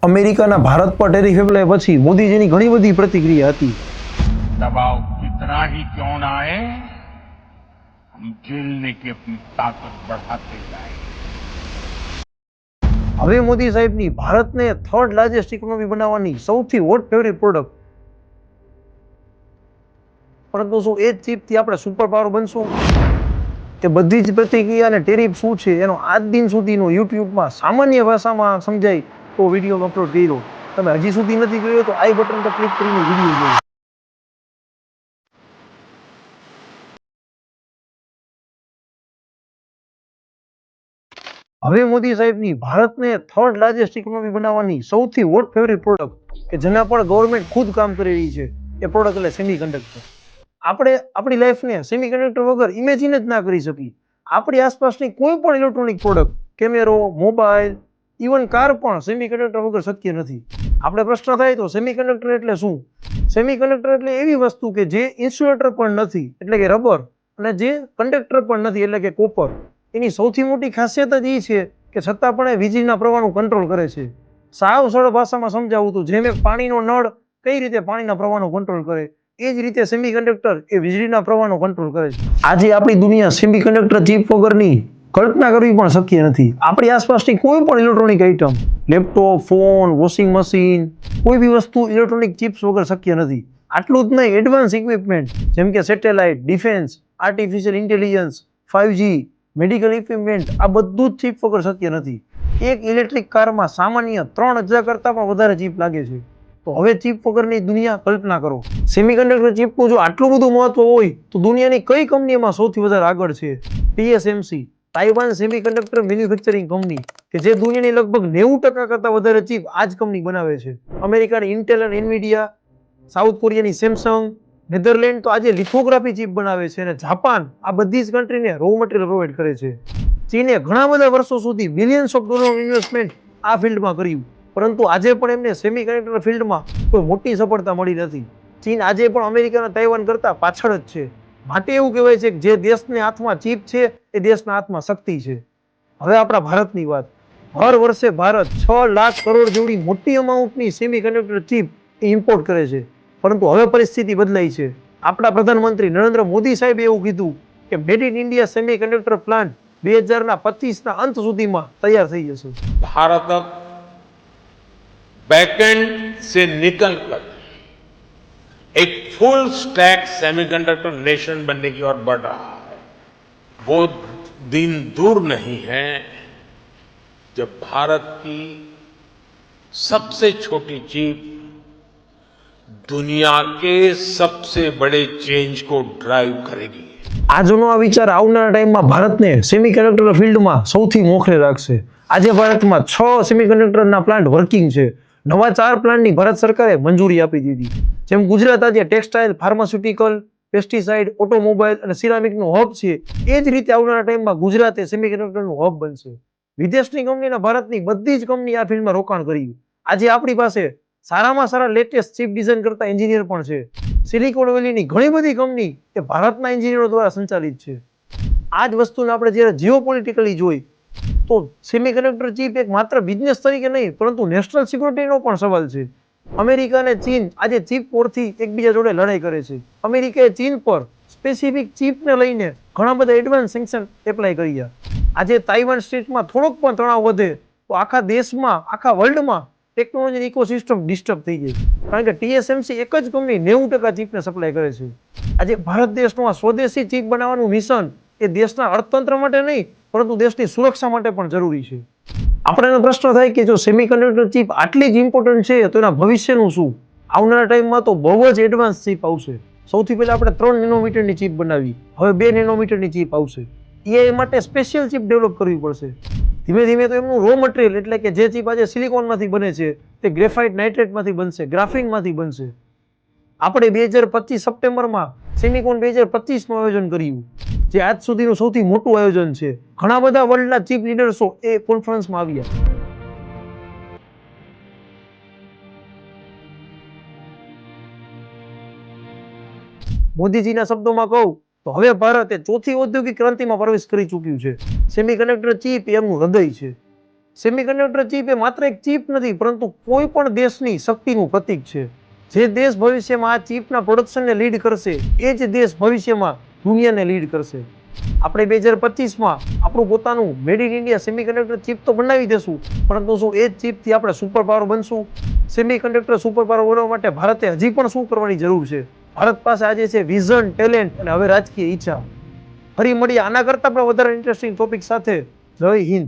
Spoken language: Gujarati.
અમેરિકાના ભારત પર ટેરિફ એપ્લાય પછી મોદીજીની ઘણી બધી પ્રતિક્રિયા હતી। दबाव कितना ही क्यों ना आए, हम झेलने की अपनी ताकत बढ़ाते जाएं। હવે મોદી સાહેબની ભારતને થર્ડ લાર્જેસ્ટ ઇકોનોમી બનાવવાની સૌથી હોટ ફેવરિટ પ્રોડક્ટ, પરંતુ શું એ જ ચીપથી આપણે સુપર પાવર બનશું? એ બધી જ પ્રતિક્રિયા અને ટેરિફ શું છે એનો આજ દિન સુધીનો યુટ્યુબમાં સામાન્ય ભાષામાં સમજાય તો વિડીયો અપલોડ કર્યો। તમે હજી સુધી નથી કર્યો તો આઈ બટન પર ક્લિક કરીને વિડીયો જોયો। હવે મોદી સાહેબની ભારતને થર્ડ લાર્જેસ્ટ ઇકોનોમી બનાવવાની સૌથી હોટ ફેવરિટ પ્રોડક્ટ કે જેના પર ગવર્મેન્ટ ખુદ કામ કરી રહી છે એ પ્રોડક્ટ એટલે સેમિકન્ડક્ટર। આપણે આપણી લાઈફને સેમિકન્ડક્ટર વગર ઇમેજિન જ ના કરી શકીએ। આપણી આસપાસની કોઈ પણ ઇલેક્ટ્રોનિક પ્રોડક્ટ, કેમેરો, મોબાઈલ, ઇવન કાર પણ સેમિકન્ડક્ટર વગર શક્ય નથી। આપણે પ્રશ્ન થાય તો સેમિકન્ડક્ટર એટલે શું? સેમિકન્ડક્ટર એટલે એવી વસ્તુ કે જે ઇન્સ્યુલેટર પણ નથી એટલે કે રબર, અને જે કંડક્ટર પણ નથી એટલે કે કોપર। એની સૌથી મોટી ખાસિયત જ એ છે કે છતાં પણ એ વીજળીના પ્રવાહનું કંટ્રોલ કરે છે। સાવ સરળ ભાષામાં સમજાવું તો જેમ એક પાણીનો નળ કઈ રીતે પાણીના પ્રવાહનો કંટ્રોલ કરે, એ જ રીતે સેમિકન્ડક્ટર એ વીજળીના પ્રવાહનો કંટ્રોલ કરે છે। આજે આપણી દુનિયા સેમિકન્ડક્ટર ચિપ વગરની કલ્પના કરવી પણ શક્ય નથી। આપણી આસપાસની કોઈ પણ electronic item, laptop, phone, washing machine, કોઈ બી વસ્તુ ઇલેક્ટ્રોનિક ચિપ્સ વગર શક્ય નથી। આટલું જ નહીં, એડવાન્સ ઇક્વિપમેન્ટ જેમ કે satellite, defence, artificial intelligence, 5G, medical equipment, આ બધું જ ચિપ વગર શક્ય નથી। એક ઇલેક્ટ્રિક કારમાં સામાન્ય 3000 કરતાં પણ વધારે ચિપ લાગે છે। તો હવે ચિપ વગરની દુનિયા કલ્પના કરો। સેમિકન્ડક્ટર ચિપનું જો આટલું બધું મહત્વ હોય તો દુનિયાની કઈ કંપનીમાં સૌથી વધારે આગળ છે? TSMC, Taiwan semiconductor manufacturing company, કે જે દુનિયાની લગભગ 90% કરતાં વધારે ચિપ આ જ કંપની બનાવે છે। અમેરિકાની ઇન્ટેલ અને એનવીડિયા, સાઉથ કોરિયાની સેમસંગ, નેધરલેન્ડ તો આજે લિથોગ્રાફી ચિપ બનાવે છે, અને જાપાન આ બધી જ કન્ટ્રીને રો મટીરિયલ પ્રોવાઈડ કરે છે। ચીને ઘણા બધા વર્ષો સુધી બિલિયન્સ ઓફ ડોલરનું ઇન્વેસ્ટમેન્ટ આ ફિલ્ડમાં કર્યું, પરંતુ આજે પણ એમને સેમિકન્ડક્ટર ફિલ્ડમાં કોઈ મોટી સફળતા મળી નથી। ચીન આજે પણ અમેરિકાના તાઇવાન કરતાં પાછળ જ છે। માટે એવું કહેવાય છે કે જે દેશના હાથમાં ચિપ છે એ દેશના હાથમાં શક્તિ છે। હવે આપણા ભારતની વાત, હર વર્ષે ભારત 6 લાખ કરોડ જેવડી મોટી અમાઉન્ટની સેમિકન્ડક્ટર ચિપ ઇમ્પોર્ટ કરે છે, પરંતુ હવે પરિસ્થિતિ બદલાઈ છે। આપણા પ્રધાનમંત્રી નરેન્દ્ર મોદી સાહેબે એવું કીધું કે made in India semiconductor plant 2025ના અંત સુધીમાં તૈયાર થઈ જશે। भारत अब बैकएंड से निकलकर एक फुल स्टैक सेमीकंडक्टर नेशन बनने की ओर बढ़ रहा है। वो दिन दूर नहीं है जब भारत की सबसे छोटी चीप दुनिया के सबसे बड़े चेंज को ड्राइव करेगी। આજનો આ વિચાર આવનારા ટાઈમમાં ભારતને સેમિકન્ડક્ટર ફિલ્ડમાં સૌથી મોખરે રાખશે। આજે ભારતમાં 6 સેમિકન્ડક્ટરના પ્લાન્ટ વર્કિંગ છે। નવા 4 પ્લાન્ટની ભારત સરકારે મંજૂરી આપી દીધી। જેમ ગુજરાત આજે ટેક્સટાઇલ, ફાર્માસ્યુટિકલ, પેસ્ટિસાઇડ, ઓટોમોબાઈલ અને સિરામિકનું હબ છે, એ જ રીતે આવનારા ટાઈમમાં ગુજરાત એ સેમિકન્ડક્ટરનું હબ બનશે। વિદેશની કંપનીના ભારતની બધી જ કંપની આ ફિલ્ડમાં રોકાણ કર્યું। આજે આપણી પાસે સારામાં સારા લેટેસ્ટ ચિપ ડિઝાઇન કરતા એન્જિનિયર પણ છે। સિલિકોન વેલીની ઘણી બધી કંપની એ ભારતના એન્જિનિયરો દ્વારા સંચાલિત છે। આ જ વસ્તુને આપણે જ્યારે જીઓપોલિટિકલી જોઈ તો સેમિકન્ડક્ટર ચિપ એક માત્ર બિઝનેસ તરીકે નહીં પરંતુ નેશનલ સિક્યુરિટીનો પણ સવાલ છે। અમેરિકા અને ચીન આજે ચિપ વોરથી એકબીજા જોડે લડાઈ કરે છે। અમેરિકાએ ચીન પર સ્પેસિફિક ચિપને લઈને ઘણા બધા એડવાન્સ સેન્ક્શન એપ્લાય કર્યા। આજે તાઇવાન સ્ટેટમાં થોડોક પણ તણાવ વધે તો આખા દેશમાં, આખા વર્લ્ડમાં ટેકનોલોજી ઇકોસિસ્ટમ ડિસ્ટર્બ થઈ જાય, કારણ કે TSMC એક જ કંપની 90% ચિપને સપ્લાય કરે છે। આજે ભારત દેશનું આ સ્વદેશી ચિપ બનાવવાનું મિશન એ દેશના અર્થતંત્ર માટે નહીં પરંતુ દેશની સુરક્ષા માટે પણ જરૂરી છે। આપણને પ્રશ્ન થાય કે જો સેમિકન્ડક્ટર ચિપ આટલી જ ઇમ્પોર્ટન્ટ છે તો એના ભવિષ્યનું શું? આવનારા ટાઈમમાં તો બહુ જ એડવાન્સ ચિપ આવશે। સૌથી પહેલા આપણે 3 નેનોમીટરની ચિપ બનાવી, હવે 2 નેનોમીટરની ચિપ આવશે। એ માટે સ્પેશિયલ ચિપ ડેવલપ કરવી પડશે। ધીમે ધીમે તો એમનું રો મટીરિયલ એટલે કે જે ચિપ આજે સિલિકોનમાંથી બને છે તે ગ્રેફાઇટ નાઇટ્રેટમાંથી બનશે, ગ્રાફિનમાંથી બનશે। આપણે 2025 સપ્ટેમ્બરમાં સેમિકોન 2025નું આયોજન કર્યું, જે આજ સુધીનું સૌથી મોટું આયોજન છે। ઘણા બધા વર્લ્ડના ચીફ લીડર્સો એ કોન્ફરન્સમાં આવ્યા। મોદીજીના શબ્દોમાં કહું તો હવે ભારત એ ચોથી ઔદ્યોગિક ક્રાંતિમાં પ્રવેશ કરી ચૂક્યું છે। સેમિકન્ડક્ટર ચિપ એમનું હૃદય છે। સેમિકન્ડક્ટર ચિપ એ માત્ર એક ચિપ નથી, પરંતુ કોઈ પણ દેશની શક્તિનું પ્રતીક છે. જે દેશ ભવિષ્યમાં આ ચિપના પ્રોડક્શનને લીડ કરશે, એ જ દેશ ભવિષ્યમાં દુનિયાને લીડ કરશે. આપણે 2025માં આપણું પોતાનું made in India semiconductor chip તો બનાવી દેશું, પરંતુ શું એ જ ચિપથી આપણે સુપર પાવર બનશું? સેમિકન્ડક્ટર સુપર પાવર બનવા માટે ભારતે હજી પણ શું કરવાની જરૂર છે? ભારત પાસે આજે છે વિઝન, ટેલેન્ટ અને હવે રાજકીય ઈચ્છા. ફરી મળીએ આના કરતાં પણ વધારે ઇન્ટરેસ્ટિંગ ટોપિક સાથે. જય હિન્દ.